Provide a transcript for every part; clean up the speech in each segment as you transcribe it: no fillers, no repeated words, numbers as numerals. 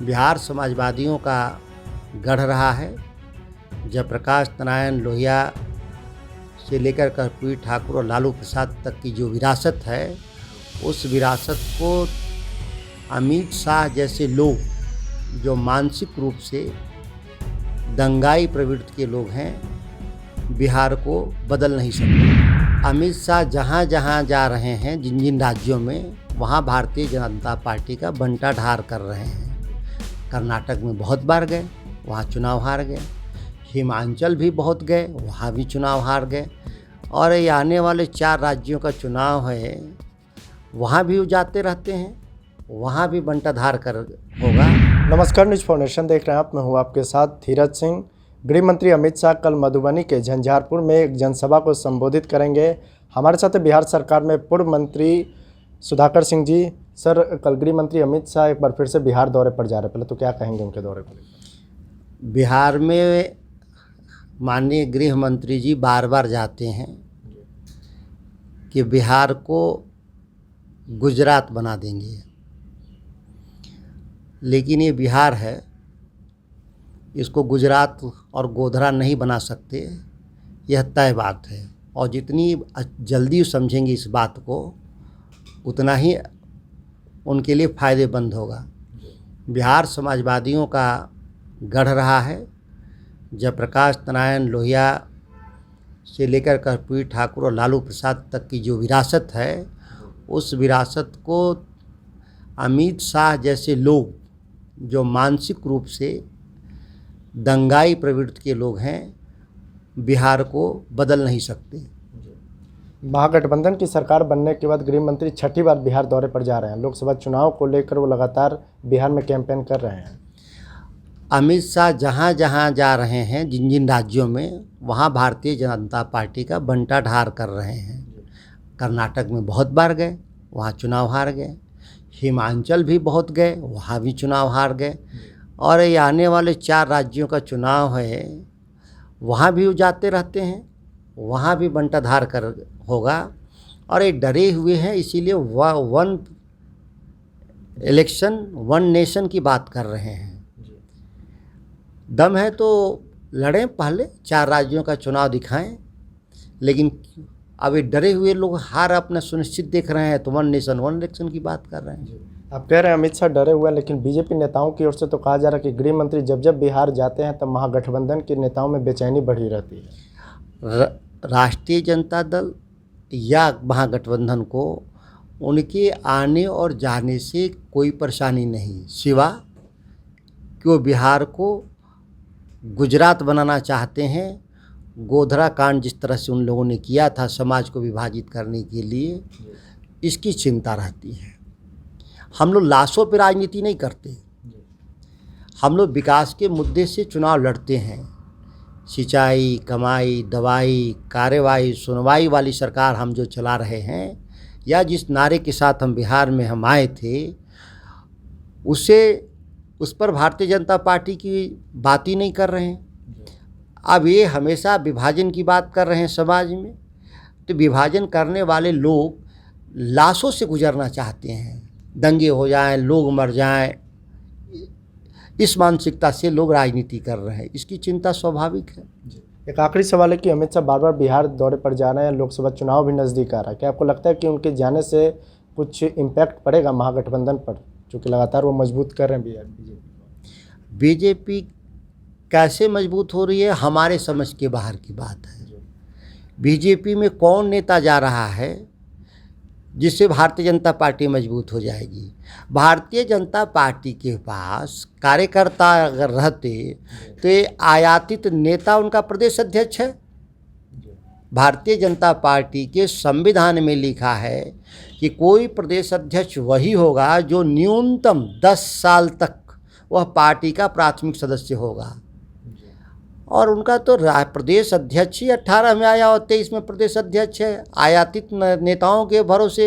बिहार समाजवादियों का गढ़ रहा है। जयप्रकाश नारायण लोहिया से लेकर कर्पूरी ठाकुर और लालू प्रसाद तक की जो विरासत है, उस विरासत को अमित शाह जैसे लोग जो मानसिक रूप से दंगाई प्रवृत्ति के लोग हैं, बिहार को बदल नहीं सकते। अमित शाह जहाँ जहाँ जा रहे हैं, जिन जिन राज्यों में, वहाँ भारतीय जनता पार्टी का बंटाढार कर रहे हैं। कर्नाटक में बहुत बार गए, वहाँ चुनाव हार गए। हिमाचल भी बहुत गए, वहाँ भी चुनाव हार गए। और ये आने वाले 4 राज्यों का चुनाव है, वहाँ भी वो जाते रहते हैं, वहाँ भी बंटाधार कर होगा। नमस्कार, न्यूज़ फाउंडेशन देख रहे हैं आप। मैं हूँ आपके साथ धीरज सिंह। गृह मंत्री अमित शाह कल मधुबनी के झंझारपुर में एक जनसभा को संबोधित करेंगे। हमारे साथ बिहार सरकार में पूर्व मंत्री सुधाकर सिंह जी। सर, कल गृह मंत्री अमित शाह एक बार फिर से बिहार दौरे पर जा रहे हैं, पहले तो क्या कहेंगे उनके दौरे पर? बिहार में माननीय गृह मंत्री जी बार बार जाते हैं कि बिहार को गुजरात बना देंगे, लेकिन ये बिहार है, इसको गुजरात और गोधरा नहीं बना सकते, यह तय बात है। और जितनी जल्दी समझेंगे इस बात को, उतना ही उनके लिए फ़ायदेमंद होगा। बिहार समाजवादियों का गढ़ रहा है। जयप्रकाश नारायण लोहिया से लेकर कर्पूरी ठाकुर और लालू प्रसाद तक की जो विरासत है, उस विरासत को अमित शाह जैसे लोग जो मानसिक रूप से दंगाई प्रवृत्ति के लोग हैं, बिहार को बदल नहीं सकते। महागठबंधन की सरकार बनने के बाद गृह मंत्री छठी बार बिहार दौरे पर जा रहे हैं। लोकसभा चुनाव को लेकर वो लगातार बिहार में कैंपेन कर रहे हैं। अमित शाह जहाँ जहाँ जा रहे हैं, जिन जिन राज्यों में, वहाँ भारतीय जनता पार्टी का बंटाढार कर रहे हैं। कर्नाटक में बहुत बार गए, वहाँ चुनाव हार गए। हिमाचल भी बहुत गए, वहाँ भी चुनाव हार गए। और ये आने वाले 4 राज्यों का चुनाव है, वहाँ भी वो जाते रहते हैं, वहाँ भी बंटाधार कर होगा। और ये डरे हुए हैं, इसीलिए वन इलेक्शन वन नेशन की बात कर रहे हैं। दम है तो लड़ें, पहले 4 राज्यों का चुनाव दिखाएं, लेकिन अब ये डरे हुए लोग हार अपना सुनिश्चित देख रहे हैं, तो वन नेशन वन इलेक्शन की बात कर रहे हैं। आप कह रहे हैं अमित शाह डरे हुए हैं, लेकिन बीजेपी नेताओं की ओर से तो कहा जा रहा है कि गृह मंत्री जब जब बिहार जाते हैं तब महागठबंधन के नेताओं में बेचैनी बढ़ी रहती है। राष्ट्रीय जनता दल या महागठबंधन को उनके आने और जाने से कोई परेशानी नहीं, सिवा कि वो बिहार को गुजरात बनाना चाहते हैं। गोधरा कांड जिस तरह से उन लोगों ने किया था समाज को विभाजित करने के लिए, इसकी चिंता रहती है। हम लोग लाशों पर राजनीति नहीं करते, हम लोग विकास के मुद्दे से चुनाव लड़ते हैं। सिंचाई, कमाई, दवाई, कार्रवाई, सुनवाई वाली सरकार हम जो चला रहे हैं, या जिस नारे के साथ हम बिहार में हम आए थे, उस पर भारतीय जनता पार्टी की बात ही नहीं कर रहे हैं। अब ये हमेशा विभाजन की बात कर रहे हैं समाज में। तो विभाजन करने वाले लोग लाशों से गुजरना चाहते हैं, दंगे हो जाएं, लोग मर जाएं, इस मानसिकता से लोग राजनीति कर रहे हैं। इसकी चिंता स्वाभाविक है। एक आखिरी सवाल है कि अमित शाह बार बार बिहार दौरे पर जा रहे हैं, लोकसभा चुनाव भी नज़दीक आ रहा है, क्या आपको लगता है कि उनके जाने से कुछ इम्पैक्ट पड़ेगा महागठबंधन पर, क्योंकि लगातार वो मजबूत कर रहे हैं बिहार? बीजेपी कैसे मजबूत हो रही है, हमारे समझ के बाहर की बात है। बीजेपी में कौन नेता जा रहा है जिससे भारतीय जनता पार्टी मजबूत हो जाएगी? भारतीय जनता पार्टी के पास कार्यकर्ता अगर रहते तो ये आयातित नेता उनका प्रदेश अध्यक्ष है। भारतीय जनता पार्टी के संविधान में लिखा है कि कोई प्रदेश अध्यक्ष वही होगा जो न्यूनतम 10 साल तक वह पार्टी का प्राथमिक सदस्य होगा। और उनका तो प्रदेश अध्यक्ष ही 18 में आया और 23 में प्रदेश अध्यक्ष है। आयातित नेताओं के भरोसे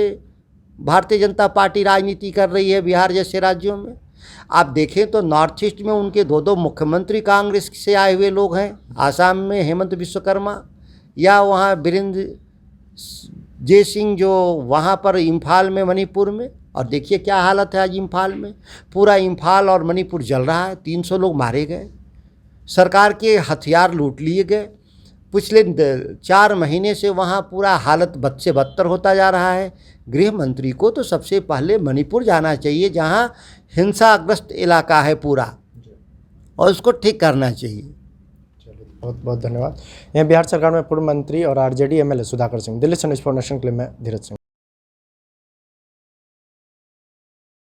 भारतीय जनता पार्टी राजनीति कर रही है बिहार जैसे राज्यों में। आप देखें तो नॉर्थ ईस्ट में उनके 2 मुख्यमंत्री कांग्रेस से आए हुए लोग हैं। आसाम में हेमंत विश्वकर्मा, या वहाँ बीरेंद्र जय सिंह जो वहाँ पर इम्फाल में, मणिपुर में, और देखिए क्या हालत है आज इम्फाल में। पूरा इम्फाल और मणिपुर जल रहा है, 300 लोग मारे गए, सरकार के हथियार लूट लिए गए। पिछले 4 महीने से वहाँ पूरा हालत बद से बदतर होता जा रहा है। गृह मंत्री को तो सबसे पहले मणिपुर जाना चाहिए, जहाँ हिंसाग्रस्त इलाका है पूरा, और उसको ठीक करना चाहिए। चलिए, बहुत बहुत धन्यवाद। यहाँ बिहार सरकार में पूर्व मंत्री और आरजेडी एमएलए सुधाकर सिंह। दिल्ली से न्यूज़ फॉर नेशन के लिए मैं धीरज सिंह।